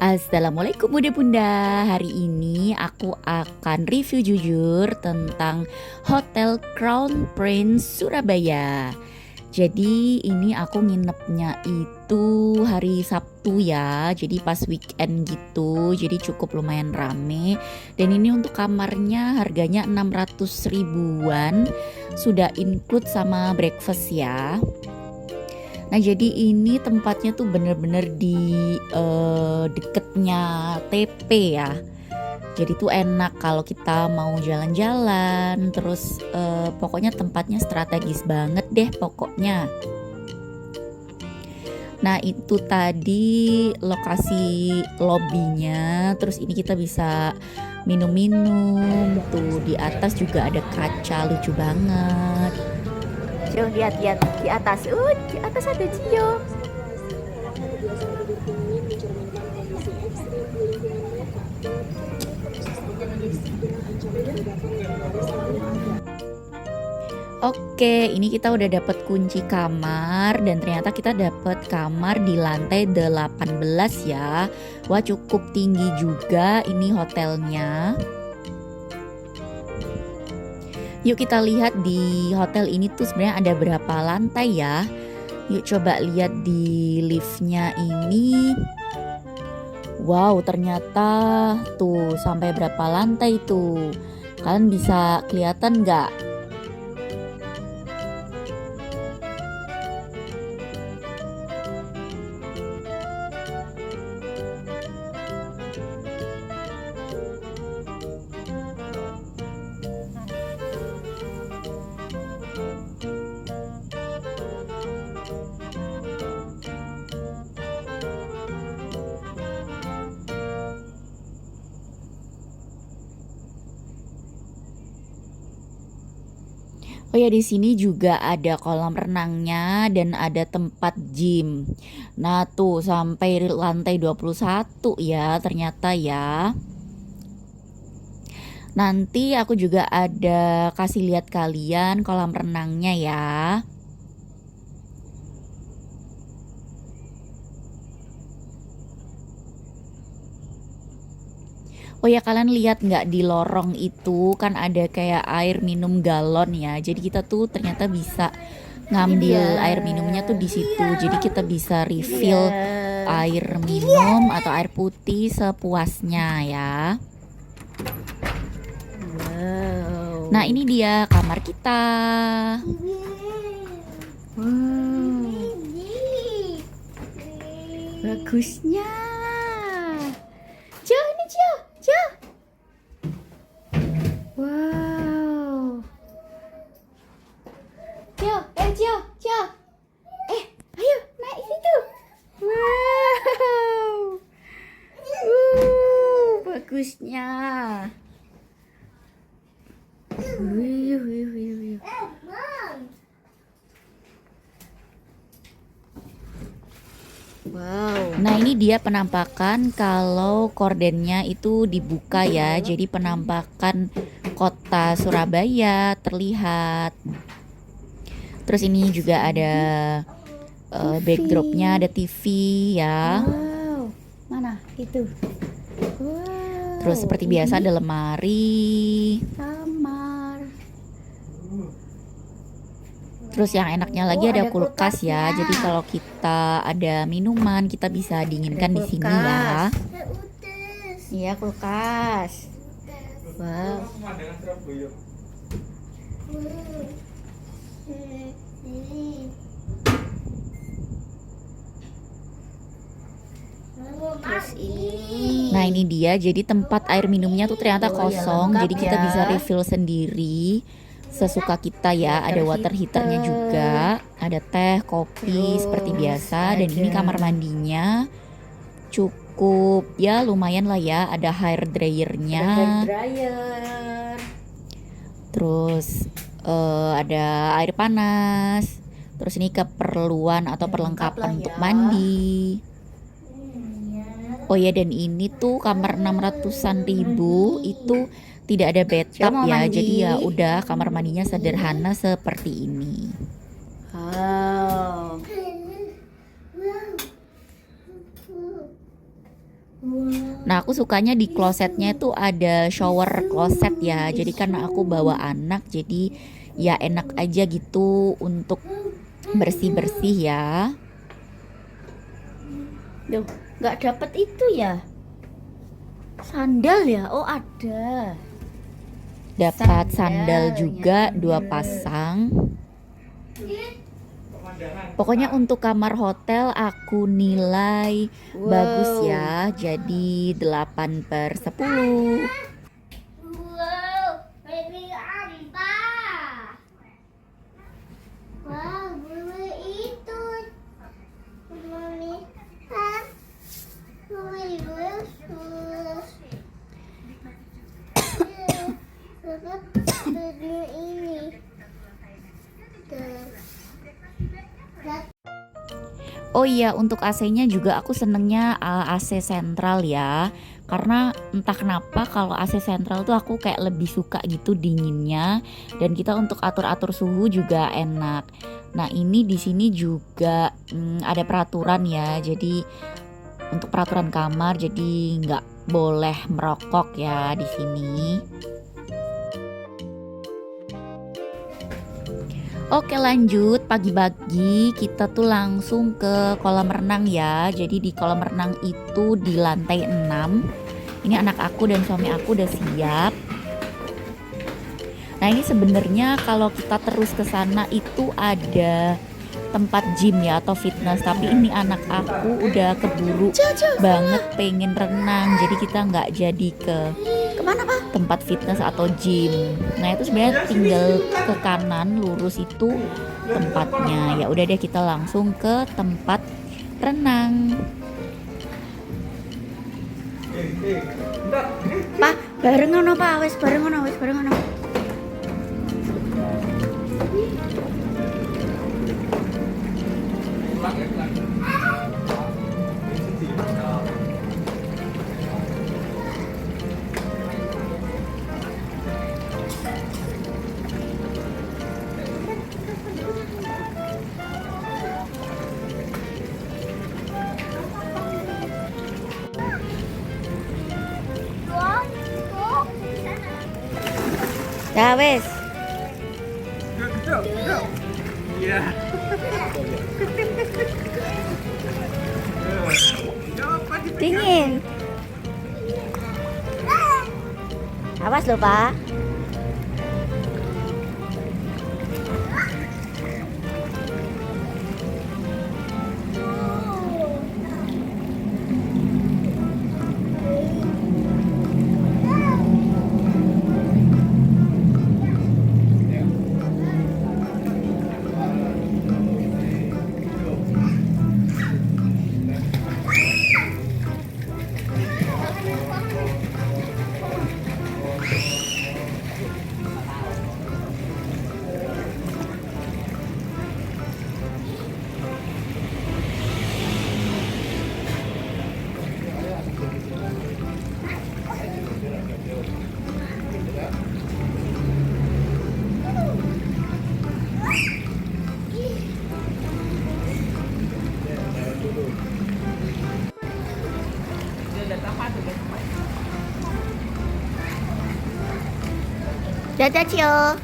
Assalamualaikum Bunda-Bunda. Hari ini aku akan review jujur tentang Hotel Crown Prince Surabaya. Jadi ini aku nginepnya itu hari Sabtu ya. Jadi pas weekend gitu. Jadi cukup lumayan rame. Dan ini untuk kamarnya harganya 600 ribuan. Sudah include sama breakfast ya. Nah jadi ini tempatnya tuh bener-bener di deketnya TP ya. Jadi tuh enak kalau kita mau jalan-jalan. Terus pokoknya tempatnya strategis banget deh pokoknya. Nah itu tadi lokasi lobbynya. Terus ini kita bisa minum-minum. Tuh di atas juga ada kaca, lucu banget. Cio, lihat-lihat di atas. Di atas ada Cio. Oke, ini kita udah dapat kunci kamar dan ternyata kita dapat kamar di lantai 18 ya. Wah, cukup tinggi juga ini hotelnya. Yuk kita lihat di hotel ini tuh sebenarnya ada berapa lantai ya. Yuk coba lihat di liftnya ini. Wow, ternyata tuh sampai berapa lantai tuh. Kalian bisa kelihatan nggak? Oh ya, di sini juga ada kolam renangnya dan ada tempat gym. Nah, tuh sampai lantai 21 ya ternyata ya. Nanti aku juga ada kasih lihat kalian kolam renangnya ya. Oh ya, kalian lihat nggak di lorong itu kan ada kayak air minum galon ya. Jadi kita tuh ternyata bisa ngambil air minumnya tuh di situ. Jadi kita bisa refill air minum atau air putih sepuasnya ya. Nah ini dia kamar kita. Bagusnya. Cio, ini Cio. Cio. Wow. Cio, Cio, Cio. Ayo naik situ. Wow. Bagusnya. Wih, wih, wih, wih. Wow. Nah ini dia penampakan kalau kordennya itu dibuka ya. Jadi penampakan kota Surabaya terlihat. Terus ini juga ada backdropnya, ada TV ya. Wow. Mana itu? Wow. Terus seperti biasa ada lemari. Kamar. Terus yang enaknya lagi ada kulkas ya. Jadi kalau kita ada minuman kita bisa dinginkan di sini ya. Iya, kulkas. Wow. Terus ini. Nah ini dia, jadi tempat air minumnya tuh ternyata kosong. Jadi kita bisa refill sendiri sesuka kita ya. Ada water heaternya juga, ada teh, kopi seperti biasa. Dan ini kamar mandinya cukup ya lumayan lah ya. Ada hair dryernya. Terus ada air panas. Terus ini keperluan atau perlengkapan untuk mandi. Oh ya, dan ini tuh kamar 600-an ribu itu tidak ada bathtub ya. Jadi ya udah kamar mandinya sederhana seperti ini. Wow. Nah, aku sukanya di klosetnya itu ada shower kloset ya. Jadi karena aku bawa anak, jadi ya enak aja gitu untuk bersih-bersih ya. Duh, nggak dapet itu ya. Sandal ya? Oh, ada. Dapat sandal Sandalnya juga 2 bener. pasang. Pokoknya untuk kamar hotel aku nilai bagus Wow. ya. Jadi 8/10. Wow, baby apa? Wow, baby itu. Mami, ah, mami bagus. Baby ini. Oh iya, untuk AC-nya juga aku senengnya AC sentral ya. Karena entah kenapa kalau AC sentral tuh aku kayak lebih suka gitu dinginnya, dan kita untuk atur-atur suhu juga enak. Nah, ini di sini juga ada peraturan ya. Jadi untuk peraturan kamar, jadi nggak boleh merokok ya di sini. Oke, lanjut. Pagi-pagi kita tuh langsung ke kolam renang ya. Jadi di kolam renang itu di lantai 6. Ini anak aku dan suami aku udah siap. Nah, ini sebenarnya kalau kita terus ke sana itu ada tempat gym ya atau fitness, tapi ini anak aku udah keburu banget pengen renang. Jadi kita nggak jadi ke Kemana, Pak? tempat fitness atau gym. Nah, itu sebenarnya tinggal ke kanan lurus itu tempatnya. Ya udah deh, kita langsung ke tempat renang. Pak, bareng ngono, Pak. Wes bareng ngono, wes bareng ngono. Ya wes. Dingin. Awas loh, Pak. Dadah, Cio.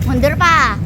Mundur, Pak.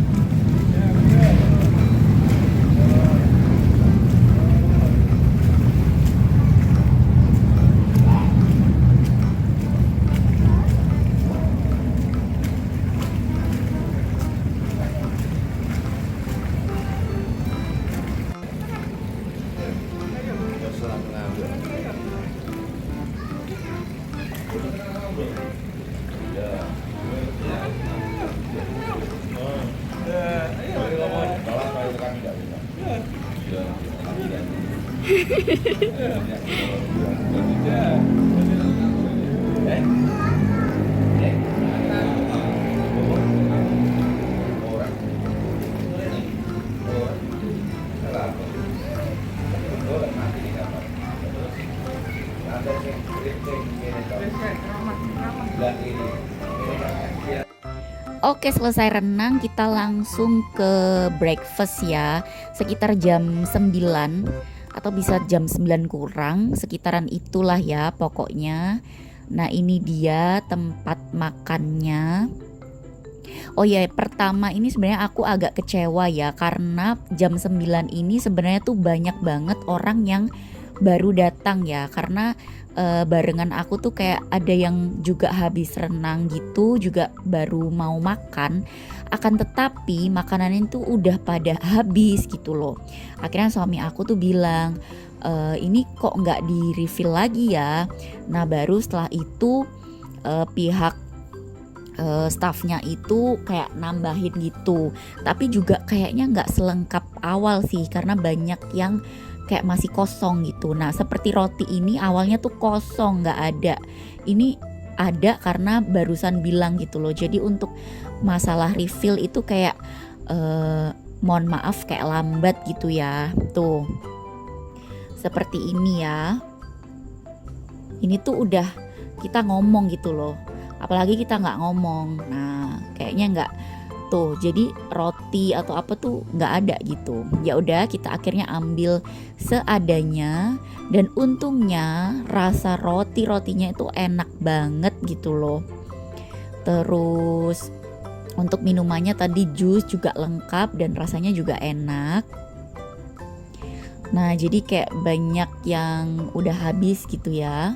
Oke, selesai renang kita langsung ke breakfast ya. Sekitar jam 9 atau bisa jam 9 kurang, sekitaran itulah ya pokoknya. Nah, ini dia tempat makannya. Oh ya, pertama ini sebenarnya aku agak kecewa ya karena jam 9 ini sebenarnya tuh banyak banget orang yang baru datang ya, karena barengan aku tuh kayak ada yang juga habis renang gitu, juga baru mau makan. Akan tetapi makanannya tuh udah pada habis gitu loh. Akhirnya suami aku tuh bilang, ini kok nggak di refill lagi ya. Nah, baru setelah itu pihak staffnya itu kayak nambahin gitu, tapi juga kayaknya nggak selengkap awal sih karena banyak yang kayak masih kosong gitu. Nah, seperti roti ini awalnya tuh kosong, nggak ada. Ini ada karena barusan bilang gitu loh. Jadi untuk masalah refill itu kayak mohon maaf kayak lambat gitu ya. Tuh seperti ini ya. Ini tuh udah kita ngomong gitu loh, apalagi kita nggak ngomong. Nah, kayaknya nggak tuh, jadi roti atau apa tuh nggak ada gitu. Ya udah, kita akhirnya ambil seadanya dan untungnya rasa rotinya itu enak banget gitu loh. Terus untuk minumannya tadi jus juga lengkap dan rasanya juga enak. Nah, jadi kayak banyak yang udah habis gitu ya.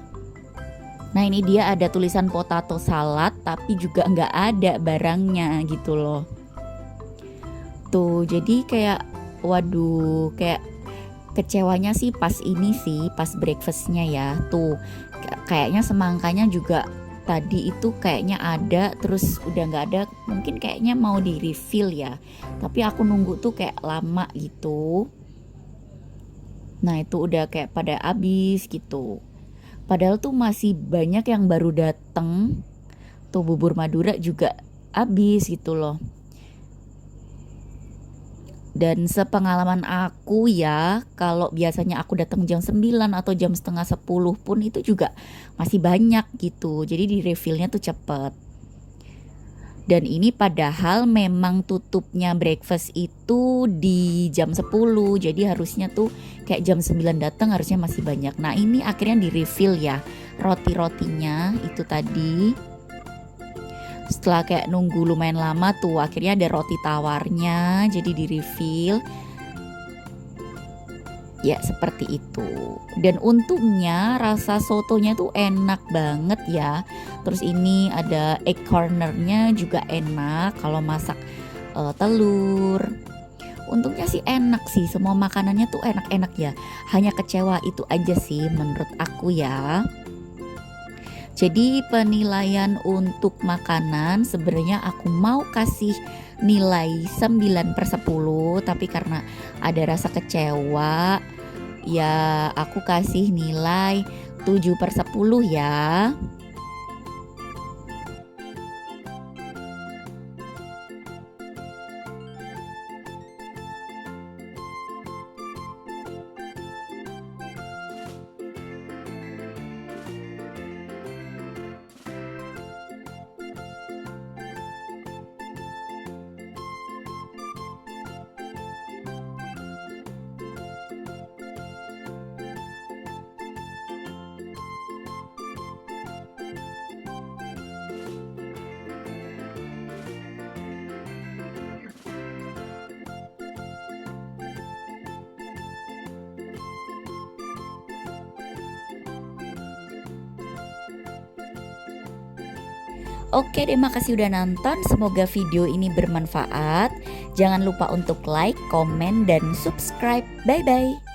Nah, ini dia ada tulisan potato salad tapi juga nggak ada barangnya gitu loh. Tuh, jadi kayak waduh, kayak kecewanya sih pas ini sih, pas breakfastnya ya. Tuh, kayaknya semangkanya juga tadi itu kayaknya ada, terus udah nggak ada. Mungkin kayaknya mau di refill ya, tapi aku nunggu tuh kayak lama gitu. Nah, itu udah kayak pada habis gitu. Padahal tuh masih banyak yang baru dateng. Tuh bubur Madura juga habis gitu loh. Dan sepengalaman aku ya, kalau biasanya aku datang jam 9 atau jam setengah 10 pun itu juga masih banyak gitu. Jadi di refillnya tuh cepet. Dan ini padahal memang tutupnya breakfast itu di jam 10. Jadi harusnya tuh kayak jam 9 datang harusnya masih banyak. Nah, ini akhirnya di refill ya. Roti-rotinya itu tadi. Setelah kayak nunggu lumayan lama tuh akhirnya ada roti tawarnya, jadi di refill. Ya, seperti itu. Dan untungnya rasa sotonya tuh enak banget ya. Terus ini ada egg cornernya juga enak kalau masak telur. Untungnya sih enak sih, semua makanannya tuh enak-enak ya. Hanya kecewa itu aja sih menurut aku ya. Jadi penilaian untuk makanan sebenarnya aku mau kasih nilai 9/10, tapi karena ada rasa kecewa ya aku kasih nilai 7/10 ya. Oke deh, makasih udah nonton. Semoga video ini bermanfaat. Jangan lupa untuk like, komen, dan subscribe. Bye-bye.